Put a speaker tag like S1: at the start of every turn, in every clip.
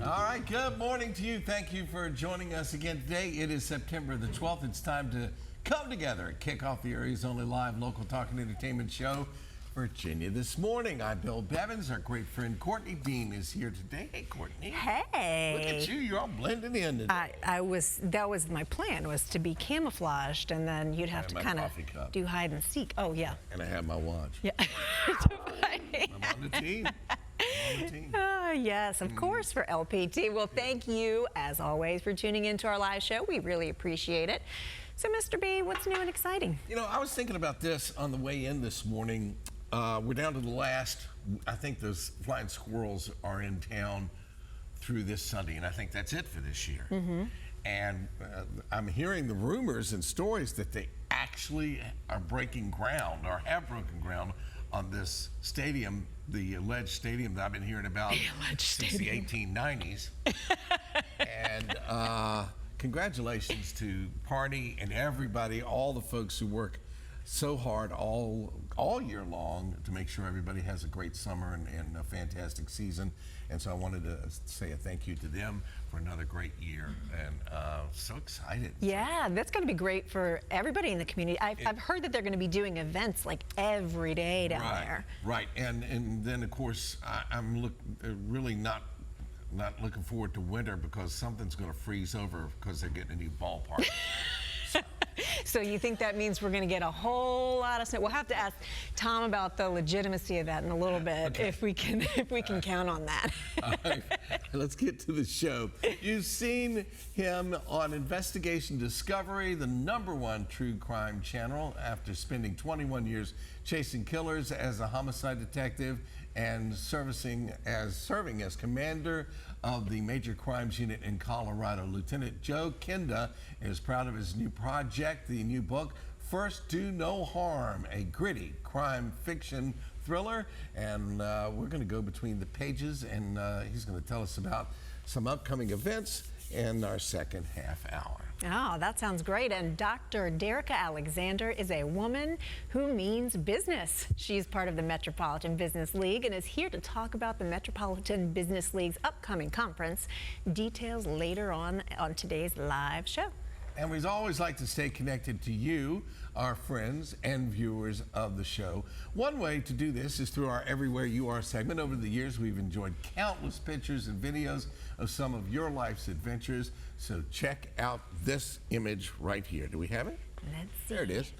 S1: All right, good morning to you. Thank you for joining us again today. It is September the 12th. It's time to come together and kick off the area's only live local talk and entertainment show, Virginia This Morning. I'm Bill Bevins. Our great friend Courtney Bean is here today. Hey, Courtney.
S2: Hey.
S1: Look at you. You're all blending in today.
S2: That was my plan, was to be camouflaged, and then you'd have to kind of do hide and seek. Oh, yeah.
S1: And I have my watch.
S2: Yeah.
S1: I'm on the team.
S2: Yes, of course, for LPT. Well, thank you, as always, for tuning into our live show. We really appreciate it. So, Mr. B, what's new and exciting?
S1: You know, I was thinking about this on the way in this morning. We're down to the last, I think those flying squirrels are in town through this Sunday, and I think that's it for this year. And I'm hearing the rumors and stories that they actually are breaking ground or have broken ground on this stadium, the alleged stadium that I've been hearing about since the 1890s. And congratulations to Party and everybody, all the folks who work so hard all year long to make sure everybody has a great summer and a fantastic season. And so I wanted to say a thank you to them for another great year, and so excited.
S2: Yeah, that's going to be great for everybody in the community. I've heard that they're going to be doing events like every day down there.
S1: Right, and then of course I'm really not looking forward to winter because something's going to freeze over because they're getting a new ballpark.
S2: So you think that means we're going to get a whole lot of snow? We'll have to ask Tom about the legitimacy of that in a little bit, if we can count on that.
S1: All right, let's get to the show. You've seen him on Investigation Discovery, the #1 true crime channel, after spending 21 years chasing killers as a homicide detective and serving as commander of the Major Crimes Unit in Colorado. Lieutenant Joe Kenda is proud of his new project, the new book, First Do No Harm, a gritty crime fiction thriller. And we're going to go between the pages, and he's going to tell us about some upcoming events in our second half hour.
S2: Oh, that sounds great. And Dr. Derica Alexander is a woman who means business. She's part of the Metropolitan Business League and is here to talk about the Metropolitan Business League's upcoming conference. Details later on today's live show.
S1: And we'd always like to stay connected to you, our friends and viewers of the show. One way to do this is through our Everywhere You Are segment. Over the years, we've enjoyed countless pictures and videos of some of your life's adventures. So check out this image right here. Do we have it?
S2: Let's see.
S1: There it is.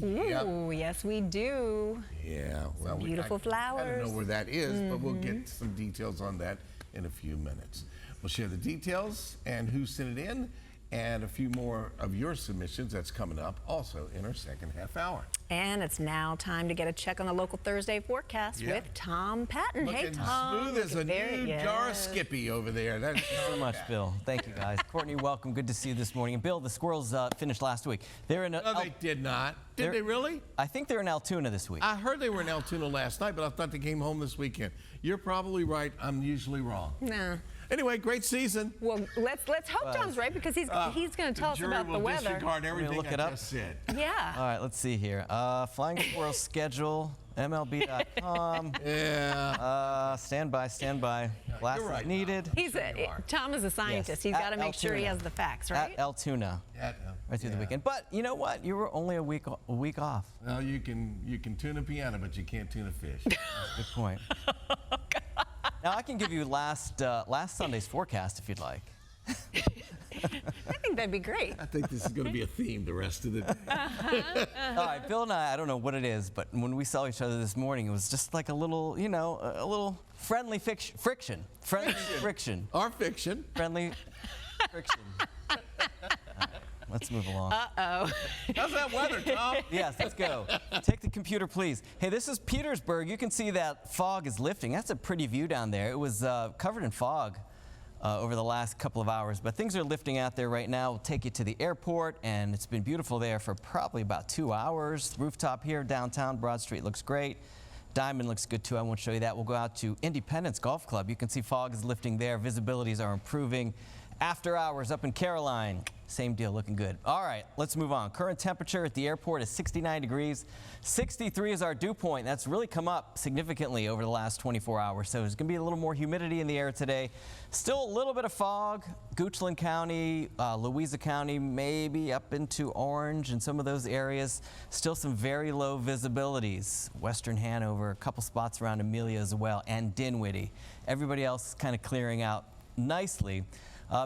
S2: Ooh, yes, we do.
S1: Yeah, well,
S2: beautiful flowers.
S1: I don't know where that is, but we'll get some details on that in a few minutes. We'll share the details and who sent it in, and a few more of your submissions that's coming up also in our second half hour.
S2: And it's now time to get a check on the local Thursday forecast with Tom Patton.
S1: Looking
S2: hey, Tom.
S1: Smooth as a new jar of Skippy over there.
S3: Thank you so much, Bill. Thank you, guys. Courtney, welcome. Good to see you this morning. And Bill, the squirrels finished last week. They're in.
S1: No, they did not. Did they really?
S3: I think they're in Altoona this week.
S1: I heard they were in Altoona last night, but I thought they came home this weekend. You're probably right. I'm usually wrong.
S2: Nah.
S1: Anyway, great season.
S2: Well, let's hope Tom's right, because he's going to tell us about the weather.
S1: Disregard everything
S3: look it
S1: I
S3: up.
S1: just said.
S2: Yeah.
S3: All right, let's see here. Flying Squirrel schedule, MLB.com.
S1: Yeah.
S3: Stand by. Glasses
S1: right,
S3: needed.
S2: Tom is a scientist.
S3: Yes.
S2: He's got to make sure he has the facts, right?
S3: At Altoona. Right through the weekend. But you know what? You were only a week off.
S1: Well, you can tune a piano, but you can't tune a fish.
S3: Good point. Now I can give you last Sunday's forecast if you'd like.
S2: I think that'd be great.
S1: I think this is going to be a theme the rest of the day.
S3: All right, Bill and I don't know what it is, but when we saw each other this morning, it was just like a little, a little friendly friction. Friendly friction.
S1: Our fiction.
S3: Friendly friction. Let's move along.
S2: Uh-oh.
S1: How's that weather, Tom?
S3: Yes, let's go. Take the computer, please. Hey, this is Petersburg. You can see that fog is lifting. That's a pretty view down there. It was covered in fog over the last couple of hours, but things are lifting out there right now. We'll take you to the airport, and it's been beautiful there for probably about 2 hours. Rooftop here downtown, Broad Street looks great. Diamond looks good too. I won't show you that. We'll go out to Independence Golf Club. You can see fog is lifting there. Visibilities are improving. After hours up in Caroline, same deal, looking good. All right, let's move on. Current temperature at the airport is 69 degrees. 63 is our dew point. That's really come up significantly over the last 24 hours. So there's going to be a little more humidity in the air today. Still a little bit of fog. Goochland County, Louisa County, maybe up into Orange and some of those areas. Still some very low visibilities. Western Hanover, a couple spots around Amelia as well, and Dinwiddie. Everybody else is kind of clearing out nicely.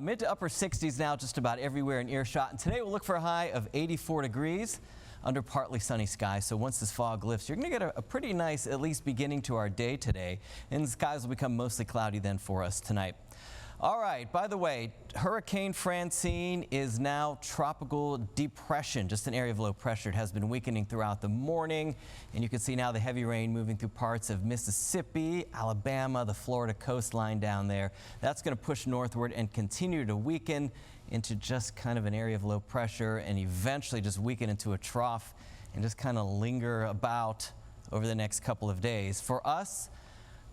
S3: Mid to upper 60s now just about everywhere in earshot. And today we'll look for a high of 84 degrees under partly sunny skies. So once this fog lifts, you're going to get a pretty nice, at least beginning to our day today. And the skies will become mostly cloudy then for us tonight. All right, by the way, Hurricane Francine is now tropical depression, just an area of low pressure. It has been weakening throughout the morning, and you can see now the heavy rain moving through parts of Mississippi, Alabama, the Florida coastline down there. That's going to push northward and continue to weaken into just kind of an area of low pressure and eventually just weaken into a trough and just kind of linger about over the next couple of days. For us,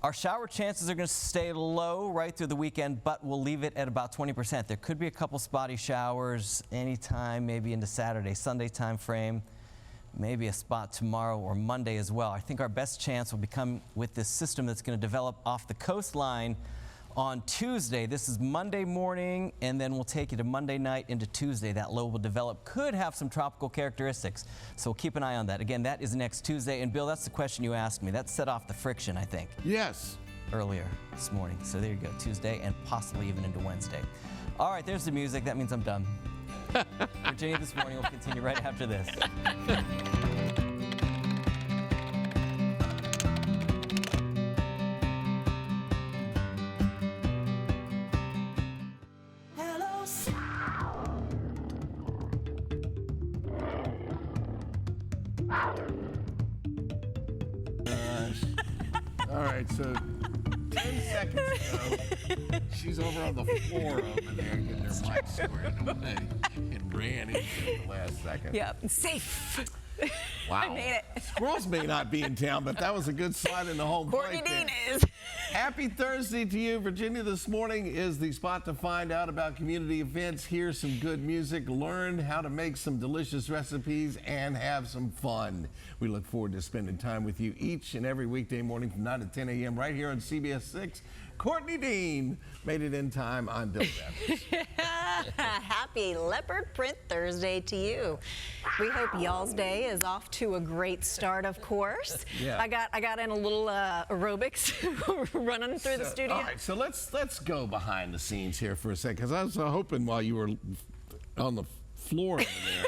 S3: our shower chances are going to stay low right through the weekend, but we'll leave it at about 20%. There could be a couple spotty showers anytime, maybe into Saturday, Sunday time frame, maybe a spot tomorrow or Monday as well. I think our best chance will become with this system that's going to develop off the coastline on Tuesday. This is Monday morning, and then we'll take you to Monday night into Tuesday. That low will develop, could have some tropical characteristics, so we'll keep an eye on that. Again, that is next Tuesday. And Bill, that's the question you asked me. That set off the friction, I think.
S1: Yes.
S3: Earlier this morning. So there you go, Tuesday and possibly even into Wednesday. All right, there's the music. That means I'm done. Virginia This Morning will continue right after this.
S1: All right, so 10 seconds ago, she's over on the floor over there getting her mic squared away and ran into it the last second.
S2: Yep, safe.
S1: Wow.
S2: I made it.
S1: Squirrels may not be in town, but that was a good slide in the home
S2: Courtney
S1: plate there.
S2: Dean is.
S1: Happy Thursday to you. Virginia This Morning is the spot to find out about community events, hear some good music, learn how to make some delicious recipes, and have some fun. We look forward to spending time with you each and every weekday morning from 9 to 10 a.m. right here on CBS 6. Courtney Dean made it in time. I'm Bill Evans.
S2: Happy Leopard Print Thursday to you. We hope y'all's day is off to a great start, of course.
S1: Yeah.
S2: I got in a little aerobics running through the studio.
S1: All right, so let's go behind the scenes here for a second, because I was hoping while you were on the floor over there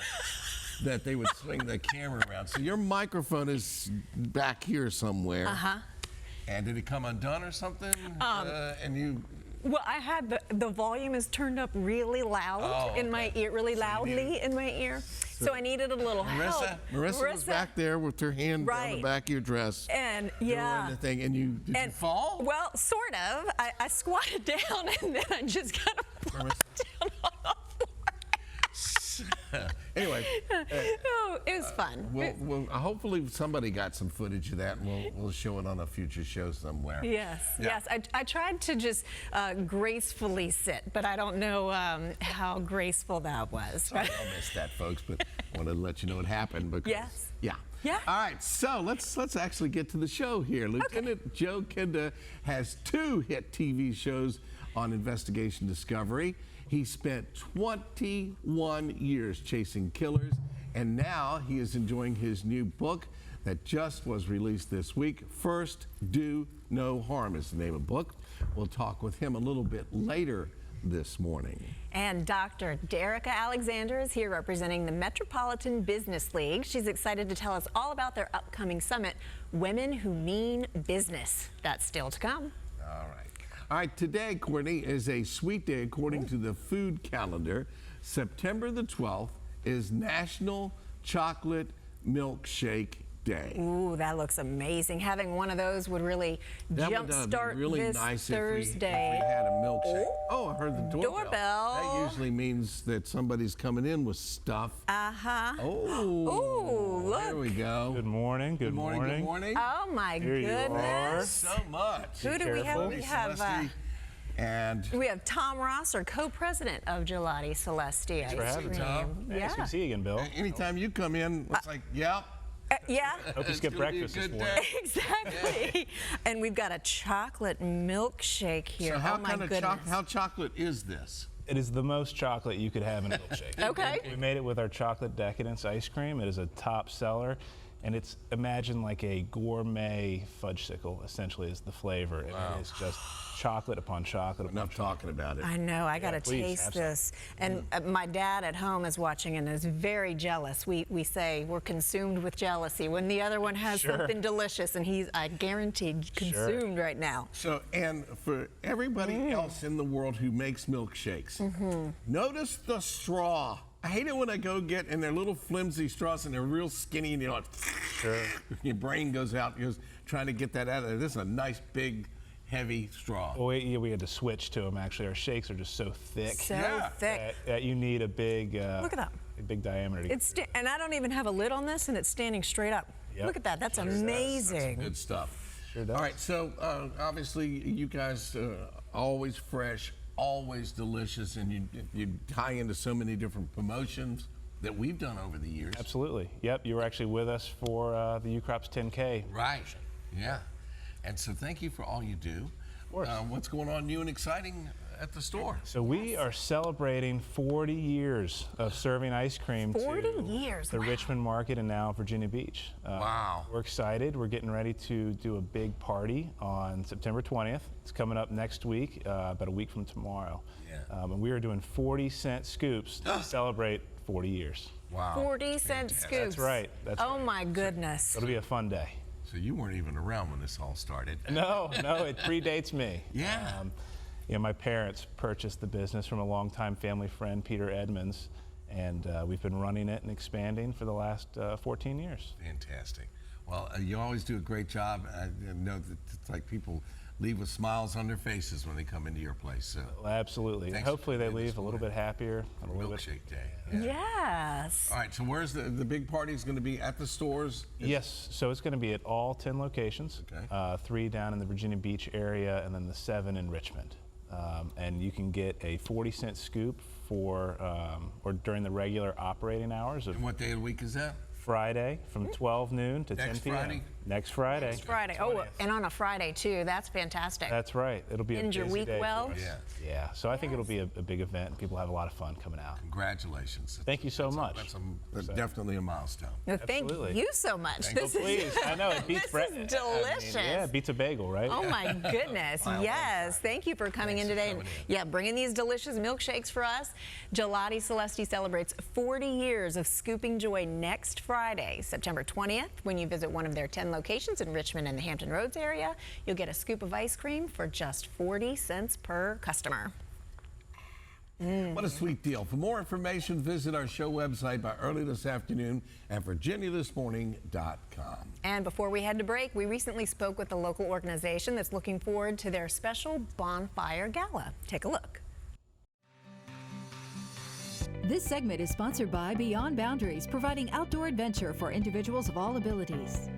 S1: that they would swing the camera around. So your microphone is back here somewhere.
S2: Uh-huh.
S1: And did it come undone or something? And you...
S2: Well, I had the volume is turned up really loud in my ear, really loudly in my ear. So I needed a little help.
S1: Marissa was back there with her hand on the back of your dress.
S2: And
S1: doing the thing. And you did you fall?
S2: Well, sort of. I squatted down and then I just kind of flopped down on the floor.
S1: Anyway,
S2: oh, it was fun.
S1: Well, hopefully somebody got some footage of that, and we'll show it on a future show somewhere.
S2: Yes, yes. I tried to just gracefully sit, but I don't know how graceful that was.
S1: Sorry, I missed that, folks, but I wanted to let you know it happened. Because,
S2: yes.
S1: Yeah.
S2: Yeah.
S1: All right, so let's actually get to the show here. Lieutenant Joe Kenda has 2 hit TV shows on investigation discovery. He spent 21 years chasing killers, and now he is enjoying his new book that just was released this week. First Do No Harm is the name of the book. We'll talk with him a little bit later this morning.
S2: And Dr. Derica Alexander is here representing the Metropolitan Business League. She's excited to tell us all about their upcoming summit, Women Who Mean Business. That's still to come.
S1: All right. All right, today, Courtney, is a sweet day according to the food calendar. September the 12th is National Chocolate Milkshake Day.
S2: Ooh, that looks amazing. Having one of those would really jumpstart
S1: really
S2: this
S1: nice
S2: Thursday.
S1: if we had a milkshake. Oh, I heard the doorbell.
S2: Doorbell.
S1: That usually means that somebody's coming in with stuff.
S2: Uh-huh.
S1: Oh.
S2: Ooh, look.
S1: There we go.
S4: Good morning. Good morning.
S1: Good morning.
S2: Oh, my
S4: Here you are.
S2: goodness.
S1: So much.
S2: Who do we have? We have
S1: And
S2: We have Tom Ross, our co-president of Gelati Celesti Ice
S4: for having me,
S2: Cream.
S1: Tom.
S4: Nice to see you again, Bill.
S1: anytime you come in, it's like, yeah.
S2: Yeah.
S4: Hope you
S1: It's
S4: skipped
S1: gonna be a
S4: breakfast this
S1: good
S4: morning.
S1: day.
S2: Exactly. And we've got a chocolate milkshake here.
S1: So how
S2: oh my
S1: kind of
S2: goodness.
S1: how chocolate is this?
S4: It is the most chocolate you could have in a milkshake.
S2: Okay.
S4: We made it with our chocolate decadence ice cream. It is a top seller, and it's imagine like a gourmet fudgesicle. Essentially, is the flavor. And it is just chocolate upon chocolate.
S1: Enough talking about it.
S2: I know, I got to
S4: please,
S2: taste
S4: have some.
S2: this. And my dad at home is watching and is very jealous. We say we're consumed with jealousy when the other one has
S4: Sure.
S2: something delicious, and he's, I guarantee, consumed right now.
S1: So, and for everybody else in the world who makes milkshakes, notice the straw. I hate it when I go get, and they're little flimsy straws, and they're real skinny, and you know,
S4: Sure.
S1: your brain goes out, you're trying to get that out of there. This is a nice, big, heavy straw.
S4: Well, we had to switch to them. Actually, our shakes are just so thick
S2: So
S1: Yeah.
S2: thick.
S4: that you need a big.
S2: Look at that.
S4: A big diameter. To
S2: It's and I don't even have a lid on this, and it's standing straight up.
S4: Yep.
S2: Look at that. That's
S4: Sure does.
S2: amazing.
S1: Good stuff.
S4: Sure does.
S1: All right, so obviously you guys always fresh, always delicious, and you tie into so many different promotions that we've done over the years.
S4: Absolutely. Yep. You were actually with us for the UCrops 10K.
S1: Right. Yeah. And so thank you for all you do.
S4: Of course.
S1: What's going on new and exciting at the store?
S4: So we are celebrating 40 years of serving ice cream
S2: 40
S4: to
S2: years,
S4: the
S2: wow.
S4: Richmond market and now Virginia Beach.
S1: Wow.
S4: We're excited. We're getting ready to do a big party on September 20th. It's coming up next week, about a week from tomorrow.
S1: Yeah.
S4: And we are doing 40-cent scoops to celebrate 40 years.
S1: Wow.
S2: 40-cent scoops.
S4: That's right. That's
S2: Oh
S4: right.
S2: my goodness.
S4: It'll be a fun day.
S1: So you weren't even around when this all started.
S4: No, it predates me.
S1: Yeah.
S4: My parents purchased the business from a longtime family friend, Peter Edmonds, and we've been running it and expanding for the last 14 years.
S1: Fantastic. Well, you always do a great job. I know that it's like people leave with smiles on their faces when they come into your place. So
S4: Well, absolutely.
S1: Thanks
S4: Hopefully
S1: for
S4: they
S1: coming this
S4: leave a little bit happier. And a little bit.
S1: milkshake day. Yeah.
S2: Yes.
S1: All right, so where's the big party is going to be at the stores?
S4: Yes, so it's going to be at all 10 locations,
S1: Okay.
S4: 3 down in the Virginia Beach area and then the 7 in Richmond. And you can get a 40-cent scoop for, or during the regular operating hours of
S1: And what day of the week is that?
S4: Friday from 12 noon to
S1: Next
S4: 10 p.m.
S1: Friday?
S4: Next Friday.
S2: It's Friday. Oh,
S4: 20th.
S2: and on a Friday too. That's fantastic.
S4: That's right. It'll be
S2: End
S4: a
S2: your
S4: busy
S2: week
S4: day for
S2: well.
S4: us.
S1: Yeah.
S4: Yeah. So I think it'll be a big event. And people have a lot of fun coming out.
S1: Congratulations.
S4: Thank you so much.
S1: That's definitely a milestone.
S2: No, thank
S4: Absolutely.
S2: you so much.
S1: Thank you.
S2: This
S4: Oh, please. I know it beats
S2: this
S4: bread.
S2: is delicious.
S4: Yeah, it beats a bagel, right?
S2: Oh my goodness,
S1: I love
S2: yes. Thank you for coming in
S1: Thanks for
S2: today.
S1: coming in.
S2: Yeah, bringing these delicious milkshakes for us. Gelati Celesti celebrates 40 years of scooping joy next Friday, September 20th. When you visit one of their 10 locations in Richmond and the Hampton Roads area, you'll get a scoop of ice cream for just 40 cents per customer.
S1: What a sweet deal. For more information, visit our show website by early this afternoon at virginiathismorning.com.
S2: And before we head to break, we recently spoke with a local organization that's looking forward to their special bonfire gala. Take a look.
S5: This segment is sponsored by Beyond Boundaries, providing outdoor adventure for individuals of all abilities.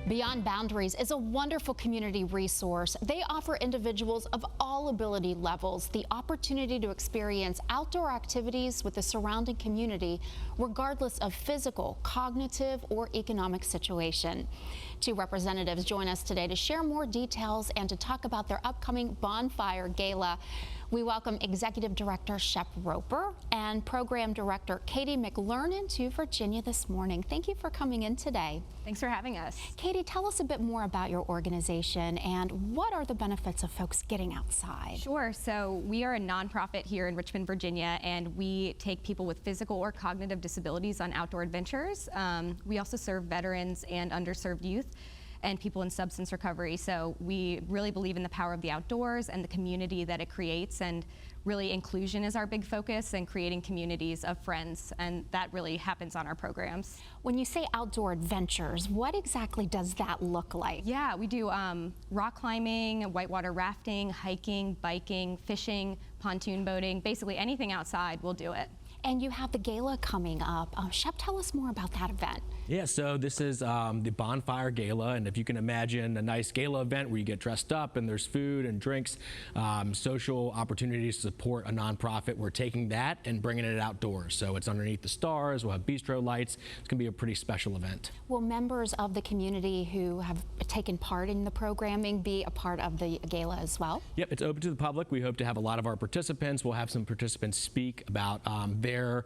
S6: Beyond Boundaries is a wonderful community resource. They offer individuals of all ability levels the opportunity to experience outdoor activities with the surrounding community, regardless of physical, cognitive, or economic situation. 2 representatives join us today to share more details and to talk about their upcoming Bonfire Gala. We welcome Executive Director Shep Roper and Program Director Katie McLernan to Virginia This Morning. Thank you for coming in today.
S7: Thanks for having us.
S6: Katie, tell us a bit more about your organization and what are the benefits of folks getting outside?
S7: Sure. So we are a nonprofit here in Richmond, Virginia, and we take people with physical or cognitive disabilities on outdoor adventures. We also serve veterans and underserved youth and people in substance recovery. So we really believe in the power of the outdoors and the community that it creates, and really inclusion is our big focus, and creating communities of friends, and that really happens on our programs.
S6: When you say outdoor adventures, what exactly does that look like?
S7: Yeah, we do rock climbing, whitewater rafting, hiking, biking, fishing, pontoon boating, basically anything outside, we'll do it.
S6: And you have the gala coming up. Shep, tell us more about that event.
S8: Yeah, so this is the Bonfire Gala, and if you can imagine a nice gala event where you get dressed up and there's food and drinks, social opportunities to support a nonprofit, we're taking that and bringing it outdoors. So it's underneath the stars, we'll have bistro lights. It's going to be a pretty special event.
S6: Will members of the community who have taken part in the programming be a part of the gala as well?
S8: Yep, it's open to the public. We hope to have a lot of our participants. We'll have some participants speak about their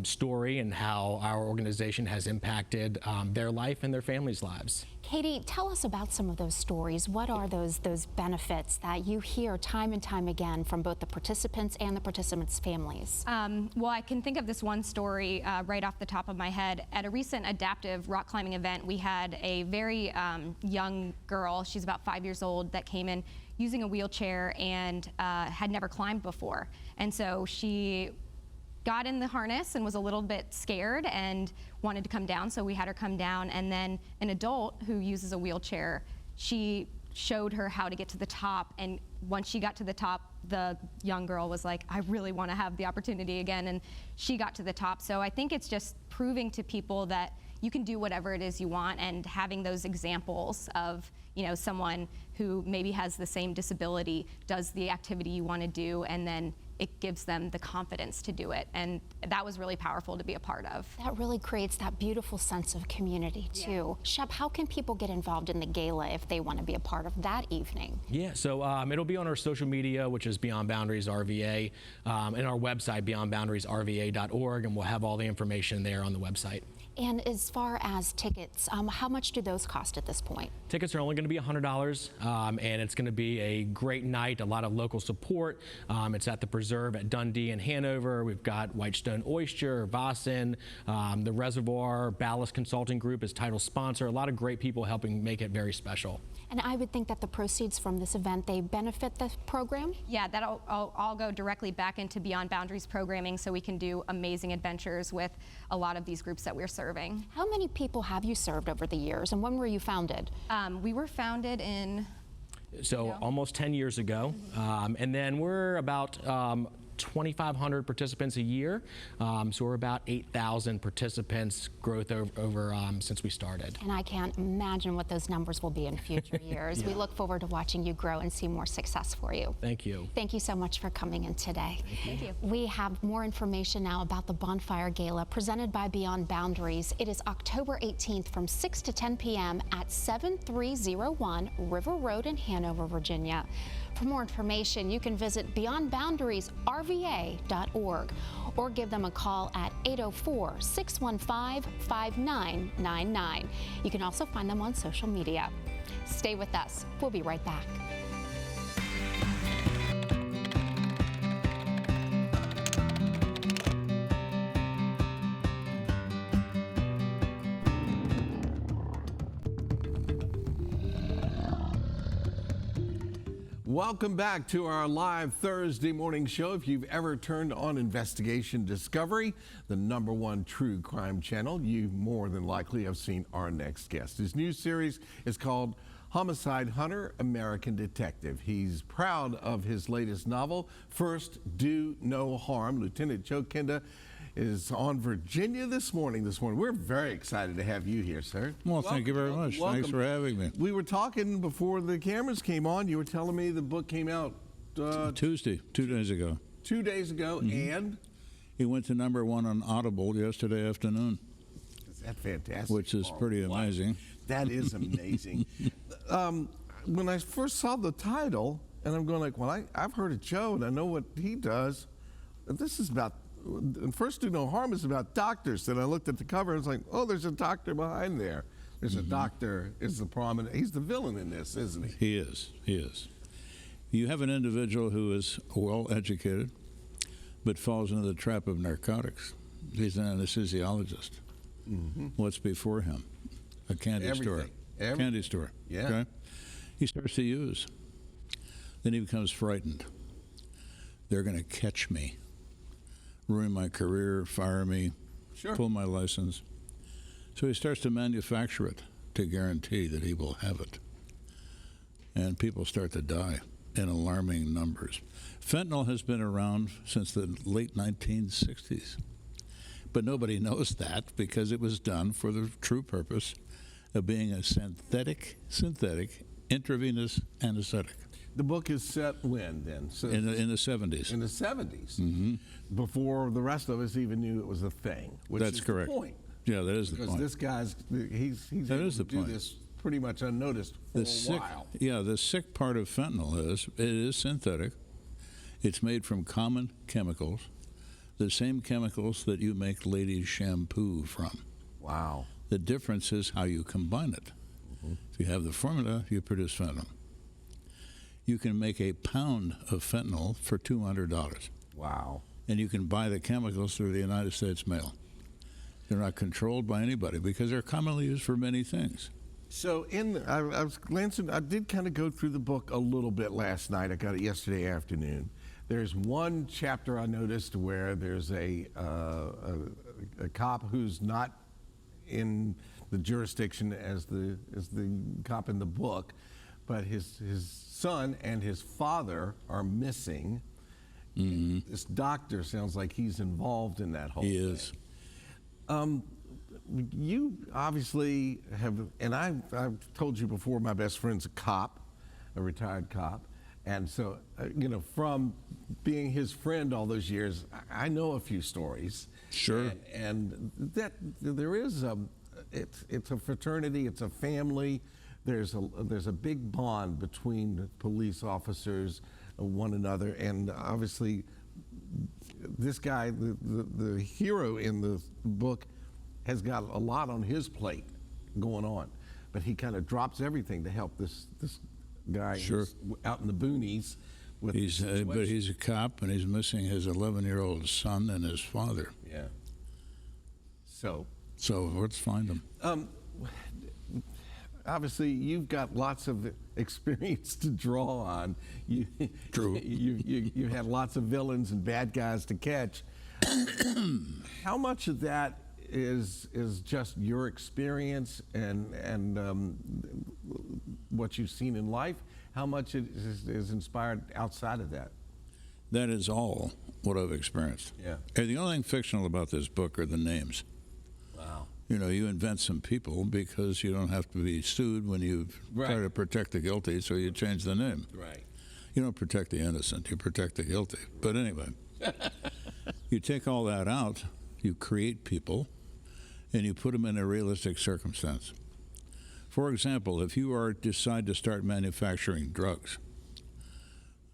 S8: story and how our organization has impacted their life and their families' lives.
S6: Katie, tell us about some of those stories. What are those benefits that you hear time and time again from both the participants and the participants' families?
S7: Well, I can think of this one story right off the top of my head. At a recent adaptive rock climbing event, we had a very young girl, she's about 5 years old, that came in using a wheelchair and had never climbed before. And so she got in the harness and was a little bit scared and wanted to come down, so we had her come down. And then an adult who uses a wheelchair, she showed her how to get to the top, and once she got to the top, the young girl was like, I really want to have the opportunity again, and she got to the top. So I think it's just proving to people that you can do whatever it is you want, and having those examples of, you know, someone who maybe has the same disability does the activity you want to do, and then it gives them the confidence to do it. And that was really powerful to be a part of.
S6: That really creates that beautiful sense of community too. Yeah. Shep, how can people get involved in the gala if they want to be a part of that evening?
S8: Yeah, so it'll be on our social media, which is Beyond Boundaries RVA, and our website, beyondboundariesrva.org, and we'll have all the information there on the website.
S6: And as far as tickets, how much do those cost at this point?
S8: Tickets are only going to be $100, and it's going to be a great night, a lot of local support. It's at the Preserve at Dundee and Hanover. We've got Whitestone Oyster, Vossen, the Reservoir Ballast Consulting Group is title sponsor. A lot of great people helping make it very special.
S6: And I would think that the proceeds from this event, they benefit the program?
S7: Yeah, that'll all go directly back into Beyond Boundaries programming, so we can do amazing adventures with a lot of these groups that we're serving.
S6: How many people have you served over the years, and when were you founded?
S7: We were founded in...
S8: almost 10 years ago, and then we're about 2,500 participants a year, so we're about 8,000 participants growth over since we started.
S6: And I can't imagine what those numbers will be in future years. Yeah. We look forward to watching you grow and see more success for you.
S8: Thank you.
S6: Thank you so much for coming in today.
S7: Thank you.
S6: We have more information now about the Bonfire Gala presented by Beyond Boundaries. It is October 18th from 6 to 10 p.m. at 7301 River Road in Hanover, Virginia. For more information, you can visit beyondboundariesrva.org or give them a call at 804-615-5999. You can also find them on social media. Stay with us. We'll be right back.
S1: Welcome back to our live Thursday morning show. If you've ever turned on Investigation Discovery, the #1 true crime channel, you more than likely have seen our next guest. His new series is called Homicide Hunter, American Detective. He's proud of his latest novel, First Do No Harm. Lieutenant Joe Kenda is on Virginia this morning. We're very excited to have you here, sir.
S9: Well, thank you very much.
S1: Welcome.
S9: Thanks for having me.
S1: We were talking before the cameras came on. You were telling me the book came out
S9: Tuesday, 2 days ago.
S1: 2 days ago, and
S9: it went to #1 on Audible yesterday afternoon.
S1: Is that fantastic?
S9: Which is pretty amazing.
S1: Wow. That is amazing. When I first saw the title, and I'm going like, well, I've heard of Joe, and I know what he does. This is about. First Do No Harm is about doctors. And I looked at the cover and was like, oh, there's a doctor behind there. There's a doctor, is the prominent, he's the villain in this, isn't he?
S9: He is. You have an individual who is well educated, but falls into the trap of narcotics. He's an anesthesiologist. What's before him? A candy store. Candy store.
S1: Yeah.
S9: Okay? He starts to use. Then he becomes frightened. They're going to catch me. Ruin my career, fire me, pull my license. So he starts to manufacture it to guarantee that he will have it. And people start to die in alarming numbers. Fentanyl has been around since the late 1960s, but nobody knows that because it was done for the true purpose of being a synthetic intravenous anesthetic.
S1: The book is set when, then? So
S9: In the 70s.
S1: in the 70s, before the rest of us even knew it was a thing. Which
S9: That's
S1: is
S9: correct.
S1: The point.
S9: Yeah, that is the
S1: Because
S9: point.
S1: this guy's he's
S9: That
S1: able
S9: is
S1: to
S9: the
S1: do
S9: point.
S1: this pretty much unnoticed for a while.
S9: The sick part of fentanyl is it is synthetic. It's made from common chemicals, the same chemicals that you make ladies' shampoo from.
S1: Wow.
S9: The difference is how you combine it. If you have the formula, you produce fentanyl. You can make a pound of fentanyl for $200.
S1: Wow.
S9: And you can buy the chemicals through the United States mail. They're not controlled by anybody because they're commonly used for many things.
S1: So I was glancing. I did kind of go through the book a little bit last night. I got it yesterday afternoon. There's one chapter I noticed where there's a cop who's not in the jurisdiction as the cop in the book, but his son and his father are missing. This doctor sounds like he's involved in that whole thing.
S9: He is.
S1: You obviously have, and I've told you before, my best friend's a cop, a retired cop. And so, from being his friend all those years, I know a few stories.
S9: Sure.
S1: And that there is it's a fraternity, it's a family. There's a big bond between police officers, one another, and obviously, this guy, the hero in the book, has got a lot on his plate going on, but he kind of drops everything to help this guy who's out in the boonies. But
S9: he's a cop, and he's missing his 11-year-old son and his father.
S1: Yeah. So
S9: let's find them.
S1: Obviously, you've got lots of experience to draw on.
S9: True.
S1: You had lots of villains and bad guys to catch. How much of that is just your experience and what you've seen in life? How much it is inspired outside of that?
S9: That is all what I've experienced.
S1: Yeah.
S9: And the only thing fictional about this book are the names.
S1: Wow.
S9: You invent some people because you don't have to be sued when you try to protect the guilty, so you change the name.
S1: Right.
S9: You don't protect the innocent, you protect the guilty. But anyway, you take all that out, you create people, and you put them in a realistic circumstance. For example, if you decide to start manufacturing drugs,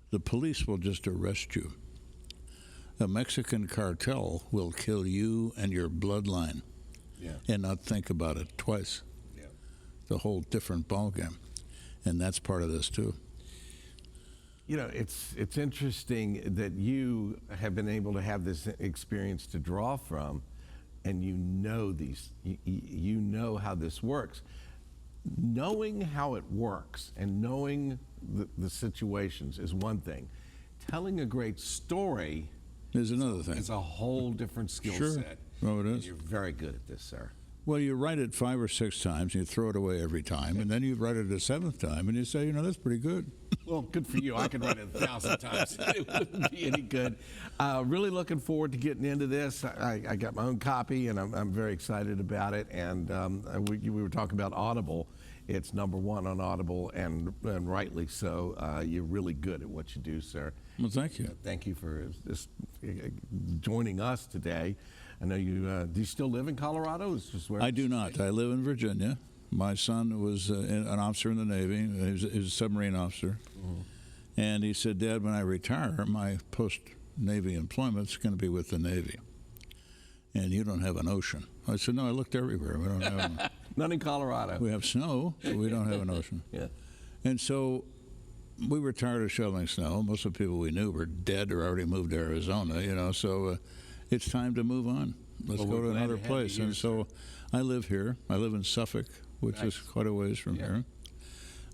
S9: the police will just arrest you. A Mexican cartel will kill you and your bloodline and not think about it twice. Yeah. It's a whole different ballgame, and that's part of this too.
S1: It's interesting that you have been able to have this experience to draw from, and you know how this works. Knowing how it works and knowing the situations is one thing. Telling a great story
S9: is another thing.
S1: It's a whole different skill set.
S9: Oh, it is.
S1: And you're very good at this, sir.
S9: Well, you write it 5 or 6 times, and you throw it away every time, and then you write it a 7th time, and you say, that's pretty good.
S1: Well, good for you. I could write it 1,000 times. It wouldn't be any good. Really looking forward to getting into this. I got my own copy, and I'm very excited about it. And we were talking about Audible. It's #1 on Audible, and rightly so. You're really good at what you do, sir.
S9: Well, thank you.
S1: Thank you for joining us today. I know you. Do you still live in Colorado?
S9: I do not. I live in Virginia. My son was an officer in the Navy. He was a submarine officer. And he said, Dad, when I retire, my post-Navy employment's going to be with the Navy. And you don't have an ocean. I said, no, I looked everywhere. We don't have one.
S1: None in Colorado.
S9: We have snow, but we don't have an ocean.
S1: Yeah.
S9: And so we were tired of shoveling snow. Most of the people we knew were dead or already moved to Arizona, so it's time to move on. Let's go to another place. And so I live here. I live in Suffolk, which is quite a ways from here.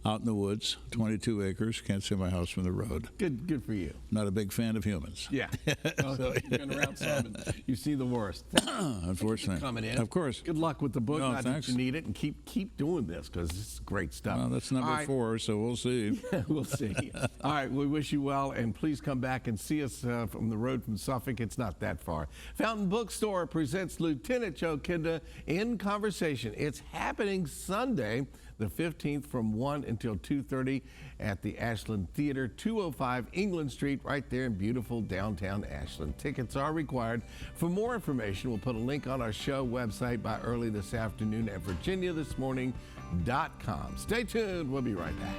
S9: out in the woods, 22 acres. Can't see my house from the road.
S1: Good for you.
S9: Not a big fan of humans.
S1: Yeah. You've been around some and you see the worst.
S9: Unfortunately.
S1: Coming in.
S9: Of course.
S1: Good luck with the book.
S9: No,
S1: Not
S9: thanks.
S1: that you need it, and keep doing this because it's great stuff.
S9: Well, that's number
S1: All right.
S9: 4, so we'll see.
S1: We'll see. All right, we wish you well, and please come back and see us from the road from Suffolk. It's not that far. Fountain Bookstore presents Lieutenant Joe Kinda in Conversation. It's happening Sunday, the 15th, from 1 until 2:30 at the Ashland Theater, 205 England Street, right there in beautiful downtown Ashland. Tickets are required. For more information, we'll put a link on our show website by early this afternoon at virginiathismorning.com. Stay tuned. We'll be right back.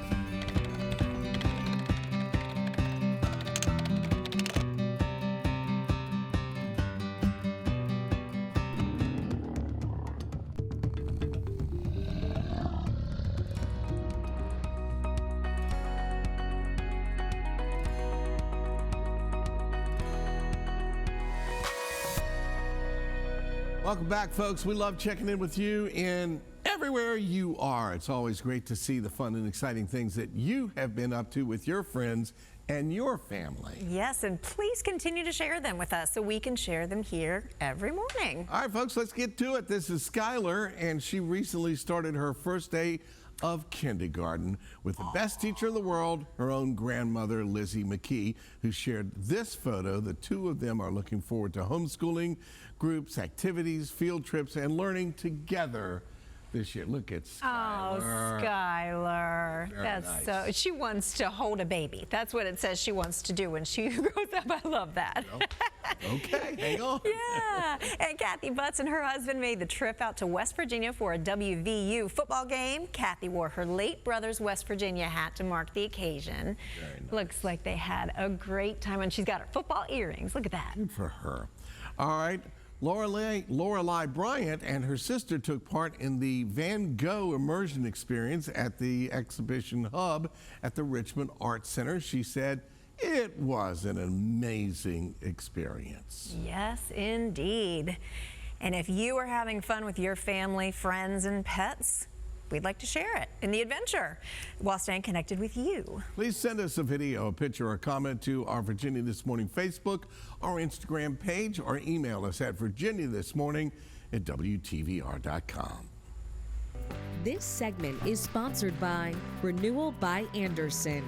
S1: Welcome back, folks. We love checking in with you in everywhere you are. It's always great to see the fun and exciting things that you have been up to with your friends and your family.
S2: Yes, and please continue to share them with us so we can share them here every morning.
S1: All right, folks, let's get to it. This is Skylar, and she recently started her first day of kindergarten with the best teacher in the world, her own grandmother, Lizzie McKee, who shared this photo. The two of them are looking forward to homeschooling, groups, activities, field trips, and learning together this year. Look at Skylar.
S2: Oh, Skylar.
S1: Very
S2: That's
S1: nice.
S2: so. She wants to hold a baby. That's what it says she wants to do when she grows up. I love that.
S1: Okay, hang on.
S2: Yeah. And Kathy Butts and her husband made the trip out to West Virginia for a WVU football game. Kathy wore her late brother's West Virginia hat to mark the occasion.
S1: Very nice.
S2: Looks like they had a great time, and she's got her football earrings. Look at that.
S1: Good for her. All right. Lorelei Bryant and her sister took part in the Van Gogh immersion experience at the exhibition hub at the Richmond Art Center. She said it was an amazing experience.
S2: Yes, indeed. And if you are having fun with your family, friends, and pets, we'd like to share it in the adventure while staying connected with you.
S1: Please send us a video, a picture, or a comment to our Virginia This Morning Facebook or Instagram page, or email us at virginiathismorning@wtvr.com.
S10: This segment is sponsored by Renewal by Anderson.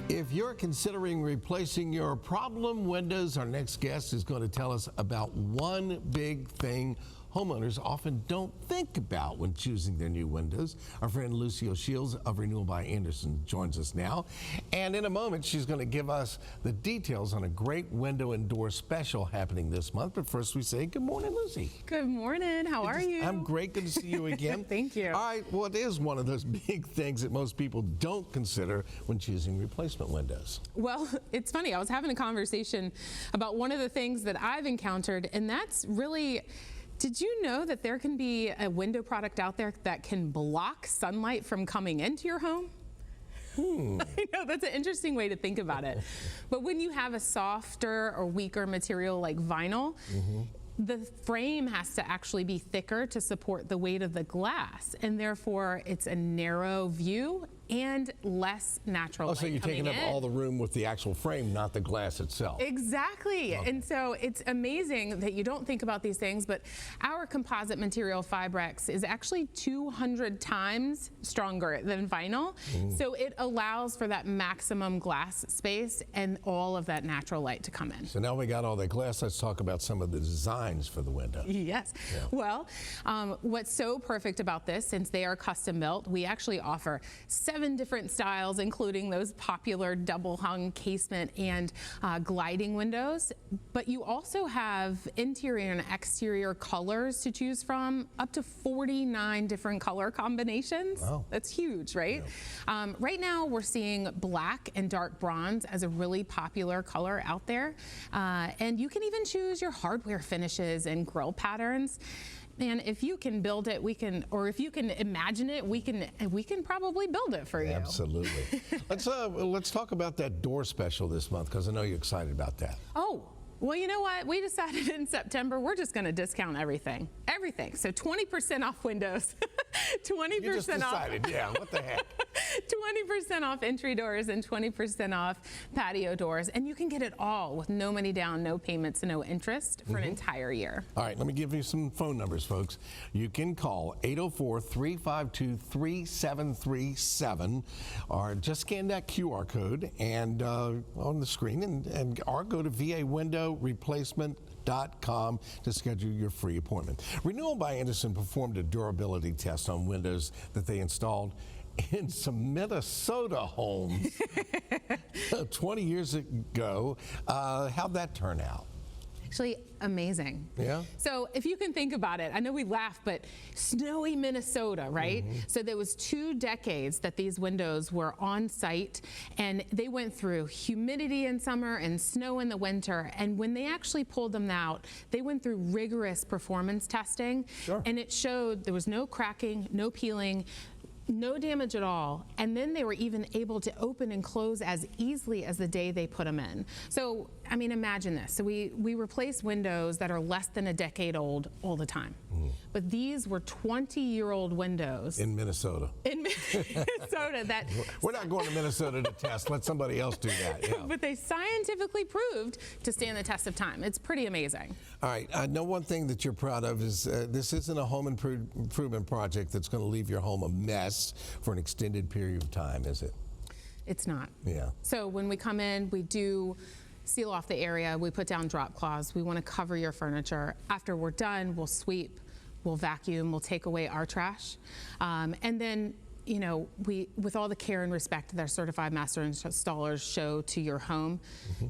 S1: If you're considering replacing your problem windows, our next guest is going to tell us about one big thing homeowners often don't think about when choosing their new windows. Our friend Lucio Shields of Renewal by Anderson joins us now. And in a moment, she's going to give us the details on a great window and door special happening this month. But first we say, good morning, Lucy.
S11: Good morning. How are you?
S1: I'm great. Good to see you again.
S11: Thank you.
S1: All right. Well, it is one of those big things that most people don't consider when choosing replacement windows.
S11: Well, it's funny. I was having a conversation about one of the things that I've encountered, and that's really, did you know that there can be a window product out there that can block sunlight from coming into your home? I know, that's an interesting way to think about it. But when you have a softer or weaker material like vinyl, the frame has to actually be thicker to support the weight of the glass, and therefore it's a narrow view and less natural light
S1: So you're
S11: coming
S1: taking up
S11: in.
S1: all the room with the actual frame, not the glass itself.
S11: Exactly.
S1: Okay.
S11: And so it's amazing that you don't think about these things, but our composite material Fibrex is actually 200 times stronger than vinyl. So it allows for that maximum glass space and all of that natural light to come in.
S1: So now we got all that glass. Let's talk about some of the designs for the window.
S11: Yes.
S1: Yeah.
S11: Well, what's so perfect about this, since they are custom built, we actually offer 7 different styles, including those popular double hung casement and gliding windows. But you also have interior and exterior colors to choose from, up to 49 different color combinations.
S1: Wow.
S11: That's huge, right?
S1: Yeah.
S11: Right now we're seeing black and dark bronze as a really popular color out there. And you can even choose your hardware finishes and grill patterns. And if you can build it, we can, or if you can imagine it, we can probably build it for you.
S1: Absolutely. Let's talk about that door special this month, because I know you're excited about that.
S11: Oh, well, you know what? We decided in September we're just going to discount everything. Everything. So 20% off windows. 20%
S1: You just
S11: off.
S1: decided, yeah, what the heck.
S11: 20% off entry doors and 20% off patio doors. And you can get it all with no money down, no payments, and no interest for an entire year.
S1: All right, let me give you some phone numbers, folks. You can call 804-352-3737 or just scan that QR code and on the screen or go to VA-window-replacement.com to schedule your free appointment. Renewal by Andersen performed a durability test on windows that they installed in some Minnesota homes 20 years ago. How'd that turn out?
S11: Actually, amazing.
S1: Yeah.
S11: So if you can think about it, I know we laugh, but snowy Minnesota, right? So there was 2 decades that these windows were on site, and they went through humidity in summer and snow in the winter. And when they actually pulled them out, they went through rigorous performance testing.
S1: Sure.
S11: And it showed there was no cracking, no peeling, no damage at all. And then they were even able to open and close as easily as the day they put them in. So, I mean, imagine this. So we replace windows that are less than a decade old all the time. But these were 20-year-old windows.
S1: In Minnesota.
S11: In Minnesota. That
S1: We're not going to Minnesota to test. Let somebody else do that. Yeah.
S11: But they scientifically proved to stand the test of time. It's pretty amazing.
S1: All right. I know one thing that you're proud of is this isn't a home improvement project that's going to leave your home a mess for an extended period of time, is it?
S11: It's not.
S1: Yeah.
S11: So when we come in, we do seal off the area. We put down drop cloths. We want to cover your furniture. After we're done, we'll sweep, we'll vacuum, we'll take away our trash. And then, you know, with all the care and respect that our certified master installers show to your home,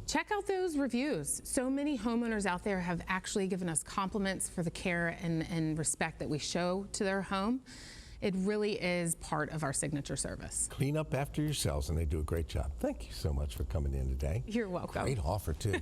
S11: check out those reviews. So many homeowners out there have actually given us compliments for the care and respect that we show to their home. It really is part of our signature service.
S1: Clean up after yourselves, and they do a great job. Thank you so much for coming in today.
S11: You're welcome.
S1: Great offer, too.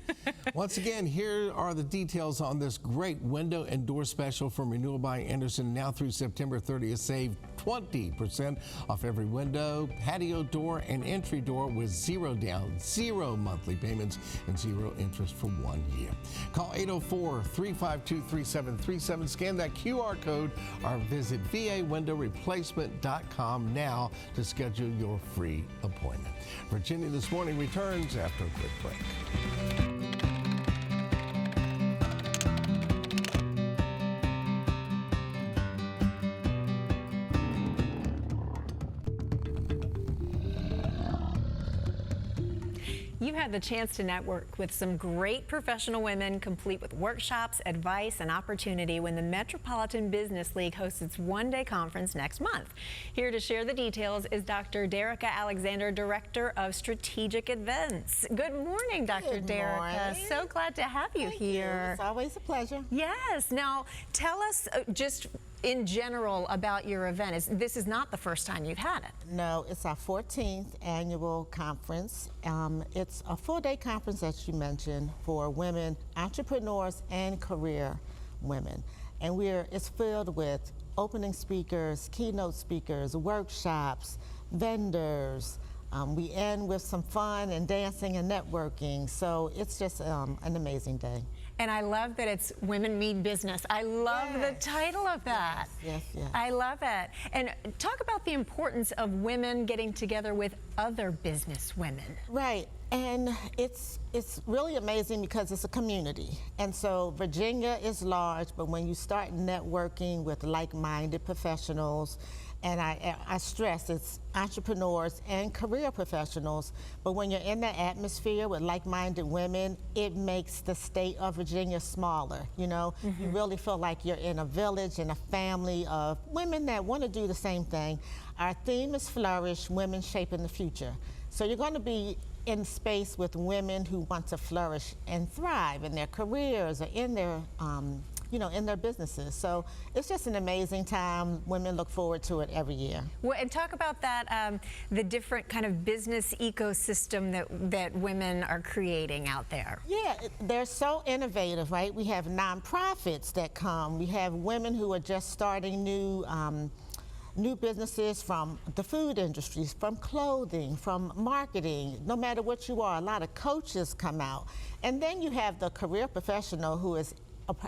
S1: Once again, here are the details on this great window and door special from Renewal by Andersen. Now through September 30th, save 20% off every window, patio door, and entry door with 0 down, 0 monthly payments, and 0 interest for 1 year. Call 804-352-3737, scan that QR code, or visit VA-window-replacement.com now to schedule your free appointment. Virginia This Morning returns after a quick break.
S2: You had the chance to network with some great professional women, complete with workshops, advice, and opportunity when the Metropolitan Business League hosts its one-day conference next month. Here to share the details is Dr. Derica Alexander, Director of Strategic Events. Good morning, Dr. Derica. So glad to have you here.
S12: It's always a pleasure.
S2: Yes. Now, tell us just in general about your event. This is not the first time you've had it.
S12: No, it's our 14th annual conference. It's a full-day conference, as you mentioned, for women entrepreneurs and career women. And it's filled with opening speakers, keynote speakers, workshops, vendors. We end with some fun and dancing and networking. So it's just an amazing day.
S2: And I love that it's Women Mean Business. I love the title of that.
S12: Yes.
S2: I love it. And talk about the importance of women getting together with other business women.
S12: Right. And it's really amazing because it's a community. And so Virginia is large, but when you start networking with like-minded professionals, and I stress it's entrepreneurs and career professionals, but when you're in that atmosphere with like-minded women, it makes the state of Virginia smaller, you know? You really feel like you're in a village and a family of women that want to do the same thing. Our theme is Flourish, Women Shaping the Future. So you're going to be in space with women who want to flourish and thrive in their careers or in their in their businesses. So it's just an amazing time. Women look forward to it every year.
S2: Well, and talk about that, the different kind of business ecosystem that women are creating out there.
S12: Yeah, they're so innovative, right? We have nonprofits that come. We have women who are just starting new businesses from the food industries, from clothing, from marketing, no matter what you are. A lot of coaches come out. And then you have the career professional who is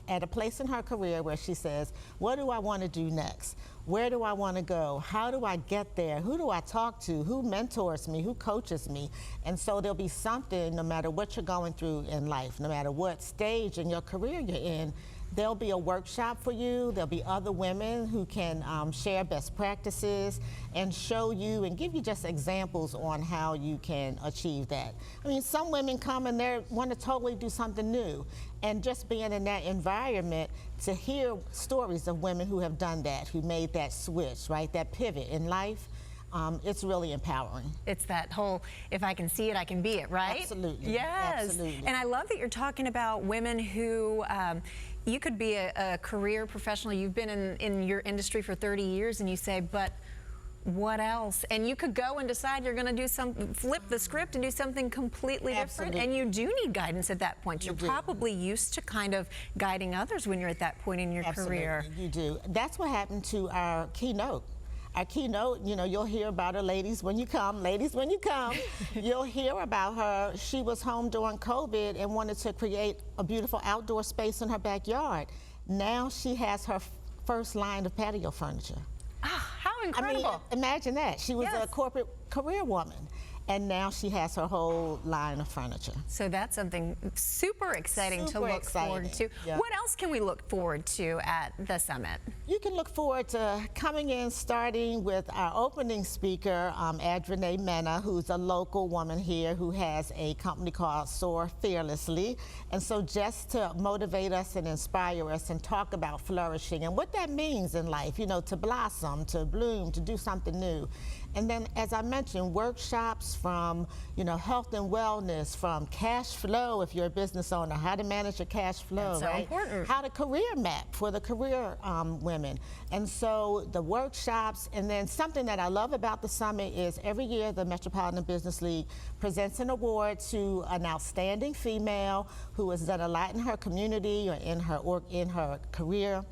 S12: at a place in her career where she says, what do I want to do next? Where do I want to go? How do I get there? Who do I talk to? Who mentors me? Who coaches me? And so there'll be something, no matter what you're going through in life, no matter what stage in your career you're in, there'll be a workshop for you. There'll be other women who can share best practices and show you and give you just examples on how you can achieve that. I mean, some women come and they want to totally do something new. And just being in that environment, to hear stories of women who have done that, who made that switch, right, that pivot in life, it's really empowering.
S2: It's that whole, if I can see it, I can be it, right?
S12: Absolutely.
S2: Yes.
S12: Absolutely.
S2: And I love that you're talking about women who, you could be a career professional, you've been in your industry for 30 years, and you say, but what else? And you could go and decide you're going to do flip the script and do something completely different. And you do need guidance at that point. You're probably used to kind of guiding others when you're at that point in your career.
S12: You do. That's what happened to our keynote. Our keynote, you know, you'll hear about her, ladies, when you come. Ladies, when you come, you'll hear about her. She was home during COVID and wanted to create a beautiful outdoor space in her backyard. Now she has her first line of patio furniture.
S2: Ah, how incredible.
S12: I mean, imagine that. She was a corporate career woman, and now she has her whole line of furniture.
S2: So that's something super exciting to look forward to.
S12: Yeah.
S2: What else can we look forward to at the summit?
S12: You can look forward to coming in, starting with our opening speaker, Adrene Mena, who's a local woman here who has a company called Soar Fearlessly. And so just to motivate us and inspire us and talk about flourishing and what that means in life, you know, to blossom, to bloom, to do something new. And then, as I mentioned, workshops from, you know, health and wellness, from cash flow, if you're a business owner, how to manage your cash flow,
S2: That's so important.
S12: How to career map for the career women. And so the workshops, and then something that I love about the summit is every year the Metropolitan Business League presents an award to an outstanding female who has done a lot in her community or in her career.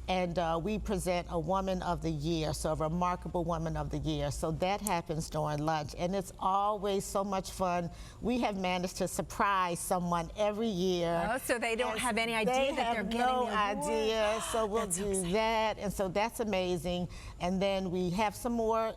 S12: And we present a Woman of the Year, so a remarkable Woman of the Year. So that happens during lunch, and it's always so much fun. We have managed to surprise someone every year.
S2: Oh, so they don't have any idea that they're getting the award?
S12: They have no idea, so we'll do that, and so that's amazing. And then we have some more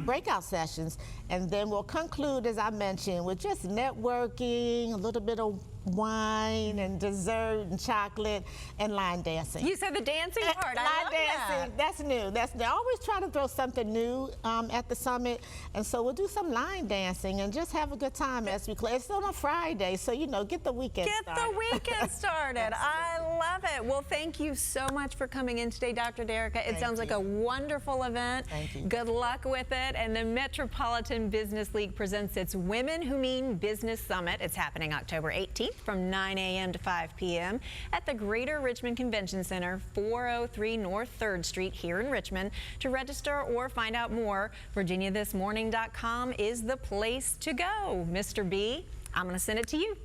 S12: breakout sessions, and then we'll conclude, as I mentioned, with just networking, a little bit of wine and dessert and chocolate and line dancing.
S2: You said the dancing part. I love
S12: dancing. That's new. That's new. I always try to throw something new at the summit, and so we'll do some line dancing and just have a good time as we play. It's on a Friday, so you know, get the weekend started.
S2: Get the weekend started. I love it. Well, thank you so much for coming in today, Dr. Derica. It sounds like a wonderful event.
S12: Thank you.
S2: Good luck with it. And the Metropolitan Business League presents its Women Who Mean Business Summit. It's happening October 18th. From 9 a.m. to 5 p.m. at the Greater Richmond Convention Center, 403 North 3rd Street here in Richmond. To register or find out more, VirginiaThisMorning.com is the place to go. Mr. B, I'm going to send it to you.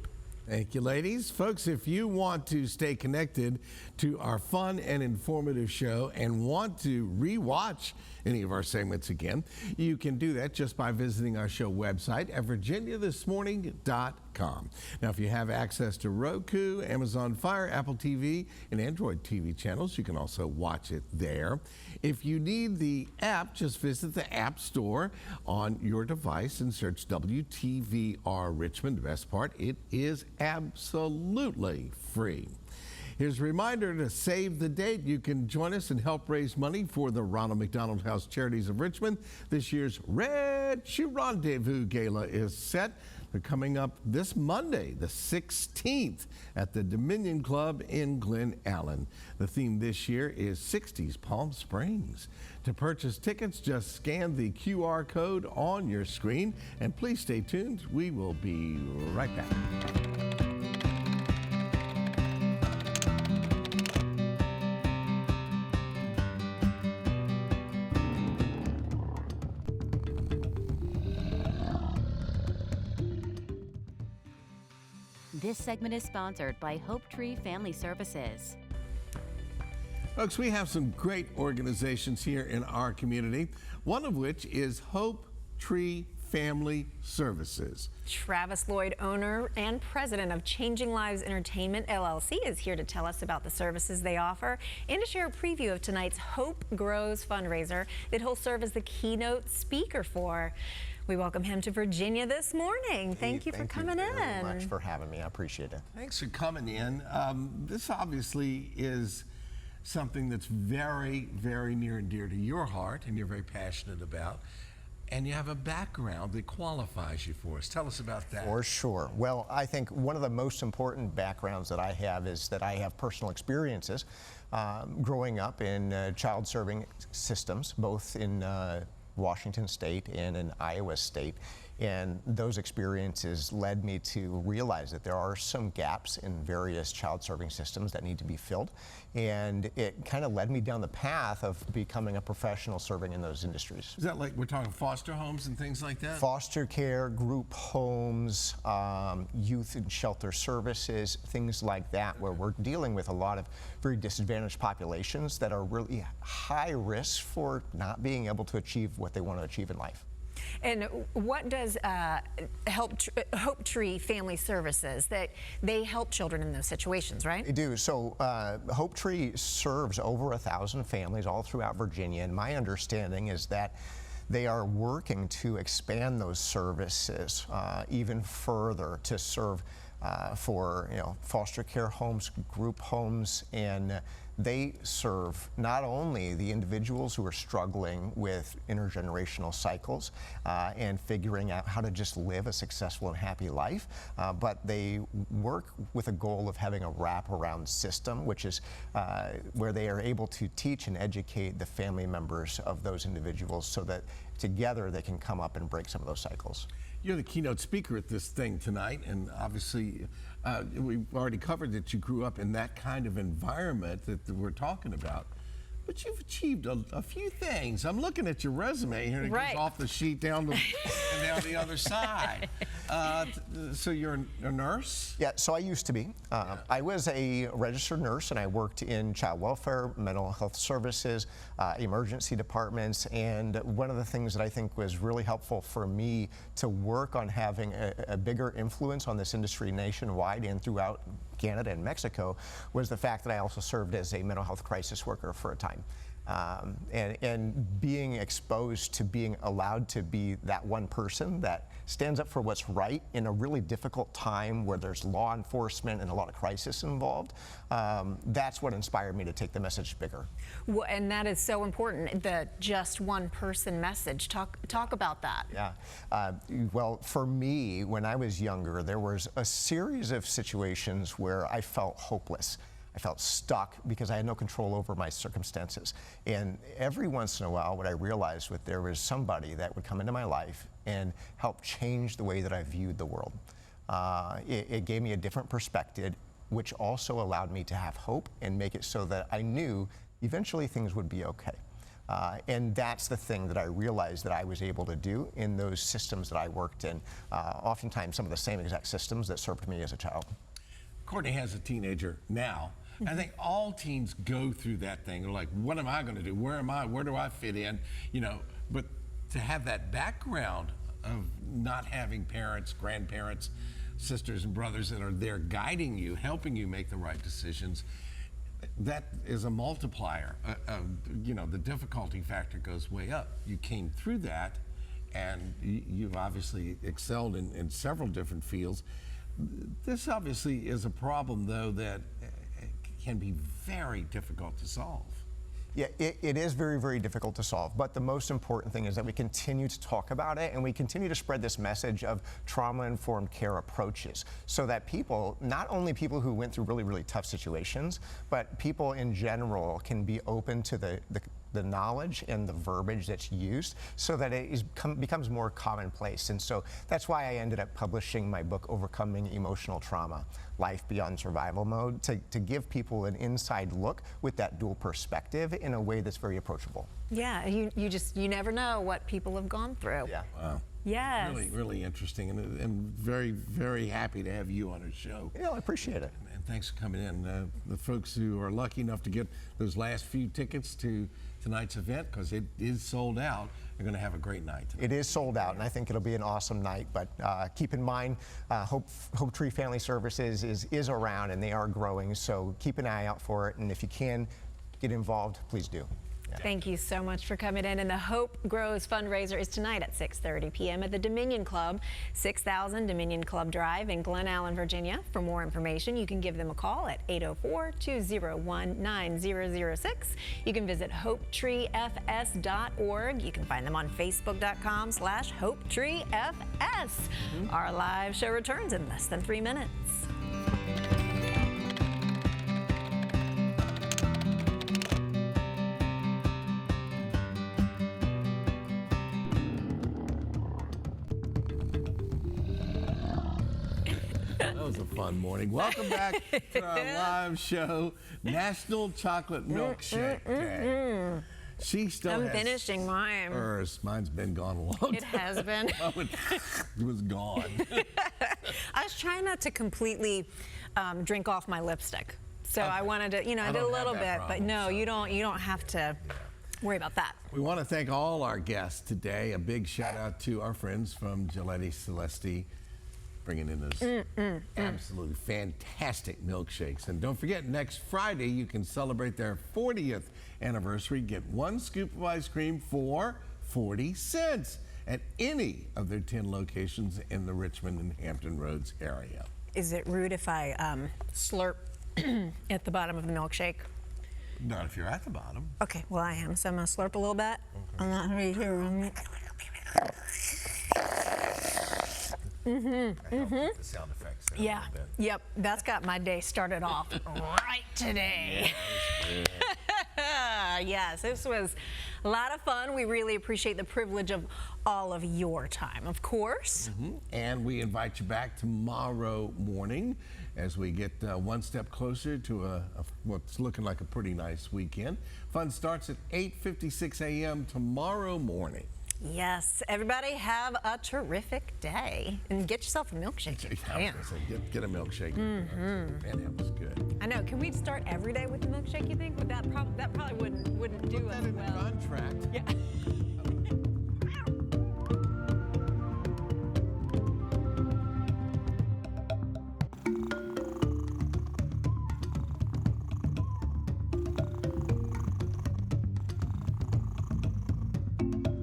S1: Thank you, ladies. Folks, if you want to stay connected to our fun and informative show and want to rewatch any of our segments again, you can do that just by visiting our show website at virginiathismorning.com. Now, if you have access to Roku, Amazon Fire, Apple TV, and Android TV channels, you can also watch it there. If you need the app, just visit the App Store on your device and search WTVR Richmond. The best part, it is absolutely free. Here's a reminder to save the date. You can join us and help raise money for the Ronald McDonald House Charities of Richmond. This year's Red Shoe Rendezvous Gala is set. They're coming up this Monday, the 16th, at the Dominion Club in Glen Allen. The theme this year is 60s Palm Springs. To purchase tickets, just scan the QR code on your screen. And please stay tuned. We will be right back.
S13: This segment is sponsored by Hope Tree Family Services.
S1: Folks, we have some great organizations here in our community, one of which is Hope Tree Family Services.
S2: Travis Lloyd, owner and president of Changing Lives Entertainment, LLC, is here to tell us about the services they offer and to share a preview of tonight's Hope Grows fundraiser that he'll serve as the keynote speaker for. We welcome him to Virginia this morning. Thank you for coming in.
S14: Thank you very much for having me. I appreciate it.
S1: Thanks for coming in. This obviously is something that's very, very near and dear to your heart and you're very passionate about. And you have a background that qualifies you for us. Tell us about that.
S14: For sure. Well, I think one of the most important backgrounds that I have is that I have personal experiences growing up in child serving systems, both in Washington State and in Iowa State. And those experiences led me to realize that there are some gaps in various child serving systems that need to be filled. And it kind of led me down the path of becoming a professional serving in those industries.
S1: Is that like we're talking foster homes and things like that?
S14: Foster care, group homes, youth and shelter services, things like that, where we're dealing with a lot of very disadvantaged populations that are really high risk for not being able to achieve what they want to achieve in life.
S2: And what does Hope Tree Family Services, that they help children in those situations, right?
S14: They do. So Hope Tree serves over 1,000 families all throughout Virginia, and my understanding is that they are working to expand those services even further to serve for foster care homes, group homes, and they serve not only the individuals who are struggling with intergenerational cycles and figuring out how to just live a successful and happy life, but they work with a goal of having a wraparound system, which is where they are able to teach and educate the family members of those individuals so that together they can come up and break some of those cycles.
S1: You're the keynote speaker at this thing tonight, and obviously we've already covered that you grew up in that kind of environment that we're talking about. But you've achieved a few things. I'm looking at your resume here, and it goes off the sheet down and down the other side. So you're a nurse?
S14: Yeah, so I used to be. I was a registered nurse, and I worked in child welfare, mental health services, emergency departments, and one of the things that I think was really helpful for me to work on having a bigger influence on this industry nationwide and throughout Canada and Mexico was the fact that I also served as a mental health crisis worker for a time. And being exposed to being allowed to be that one person that stands up for what's right in a really difficult time where there's law enforcement and a lot of crisis involved, that's what inspired me to take the message bigger.
S2: Well, and that is so important, the just one person message. Talk about that.
S14: Yeah. Well, for me, when I was younger, there was a series of situations where I felt hopeless. I felt stuck because I had no control over my circumstances. And every once in a while, what I realized was there was somebody that would come into my life and help change the way that I viewed the world. It gave me a different perspective, which also allowed me to have hope and make it so that I knew eventually things would be okay. And that's the thing that I realized that I was able to do in those systems that I worked in, oftentimes some of the same exact systems that served me as a child.
S1: Courtney has a teenager now. I think all teens go through that thing. They're like, what am I going to do? Where am I? Where do I fit in? But to have that background of not having parents, grandparents, sisters and brothers that are there guiding you, helping you make the right decisions, that is a multiplier. The difficulty factor goes way up. You came through that, and you've obviously excelled in several different fields. This obviously is a problem, though, that can be very difficult to solve.
S14: Yeah, it is very, very difficult to solve, but the most important thing is that we continue to talk about it and we continue to spread this message of trauma-informed care approaches so that people, not only people who went through really, really tough situations, but people in general can be open to the knowledge and the verbiage that's used so that it becomes more commonplace. And so that's why I ended up publishing my book, Overcoming Emotional Trauma, Life Beyond Survival Mode, to give people an inside look with that dual perspective in a way that's very approachable.
S2: Yeah, you never know what people have gone through.
S14: Yeah.
S1: Wow.
S2: Yes.
S1: Really, really interesting, and very, very happy to have you on our show.
S14: Yeah, I appreciate it.
S1: And thanks for coming in. The folks who are lucky enough to get those last few tickets to tonight's event, because it is sold out, are going to have a great night tonight.
S14: It is sold out, and I think it'll be an awesome night. But keep in mind, Hope Tree Family Services is around, and they are growing. So keep an eye out for it, and if you can get involved, please do. Yeah.
S2: Thank you so much for coming in. And the Hope Grows fundraiser is tonight at 6:30 p.m. at the Dominion Club, 6000 Dominion Club Drive in Glen Allen, Virginia. For more information, you can give them a call at 804-201-9006. You can visit hopetreefs.org. You can find them on facebook.com/hopetreefs. Our live show returns in less than 3 minutes.
S1: That was a fun morning. Welcome back to our live show, National Chocolate Milkshake Day. She still
S2: I'm
S1: has
S2: finishing mine.
S1: hers. Mine's been gone a long time.
S2: It has been.
S1: Oh, it was gone.
S2: I was trying not to completely drink off my lipstick. So I wanted to, I did a little bit, but no, you don't have to worry about that.
S1: We want to thank all our guests today. A big shout out to our friends from Gillette Celeste, bringing in those absolutely fantastic milkshakes. And don't forget, next Friday, you can celebrate their 40th anniversary. Get 1 scoop of ice cream for 40 cents at any of their 10 locations in the Richmond and Hampton Roads area.
S2: Is it rude if I slurp at the bottom of the milkshake?
S1: Not if you're at the bottom.
S2: Okay, well, I am, so I'm going to slurp a little bit. I'm not going to be here.
S1: The sound effects.
S2: Yeah. Yep. That's got my day started off right today. Yes, this was a lot of fun. We really appreciate the privilege of all of your time, of course.
S1: And we invite you back tomorrow morning as we get one step closer to what's looking like a pretty nice weekend. Fun starts at 8:56 a.m. tomorrow morning.
S2: Yes, everybody have a terrific day and get yourself a milkshake.
S1: Get a milkshake. And it was good.
S2: I know. Can we start every day with a milkshake? You think? But that probably wouldn't do us well.
S1: Contract.
S2: Yeah.